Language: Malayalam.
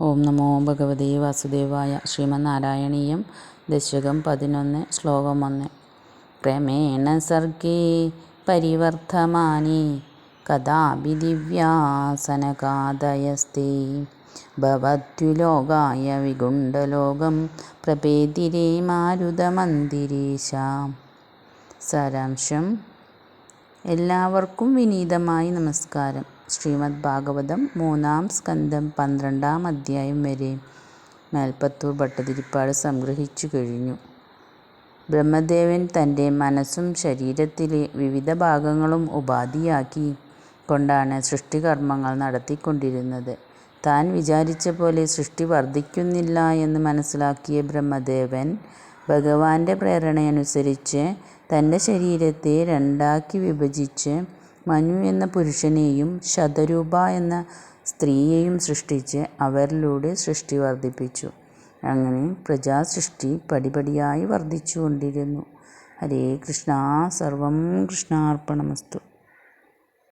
ഓം നമോ ഭഗവതേ വാസുദേവായ. ശ്രീമന്നാരായണീയം ദശകം 11 ശ്ലോകം 1. ക്രമേണ സർഗേ പരിവർത്തമാനി കഥാപി ദിവ്യാസനകാദയസ്തേ ഭവദ്വിലോകായ വിഗുണ്ഡലോകം പ്രപേതിരേ മാരുതമന്ദിരേശ. സാരാംശം. എല്ലാവർക്കും വിനീതമായി നമസ്കാരം. ശ്രീമദ് ഭാഗവതം 3-ാം സ്കന്ധം 12-ാം അധ്യായം വരെ മേൽപ്പത്തൂർ ഭട്ടതിരിപ്പാട് സംഗ്രഹിച്ചു കഴിഞ്ഞു. ബ്രഹ്മദേവൻ തൻ്റെ മനസ്സും ശരീരത്തിലെ വിവിധ ഭാഗങ്ങളും ഉപാധിയാക്കി കൊണ്ടാണ് സൃഷ്ടികർമ്മങ്ങൾ നടത്തിക്കൊണ്ടിരുന്നത്. താൻ വിചാരിച്ച പോലെ സൃഷ്ടി വർദ്ധിക്കുന്നില്ല എന്ന് മനസ്സിലാക്കിയ ബ്രഹ്മദേവൻ ഭഗവാന്റെ പ്രേരണയനുസരിച്ച് തൻ്റെ ശരീരത്തെ രണ്ടാക്കി വിഭജിച്ച് മനു എന്ന പുരുഷനെയും ശതരൂപ എന്ന സ്ത്രീയെയും സൃഷ്ടിച്ച് അവരിലൂടെ സൃഷ്ടി വർദ്ധിപ്പിച്ചു. അങ്ങനെ പ്രജാസൃഷ്ടി പടിപടിയായി വർദ്ധിച്ചു കൊണ്ടിരുന്നു. ഹരേ കൃഷ്ണ. സർവം കൃഷ്ണാർപ്പണമസ്തു.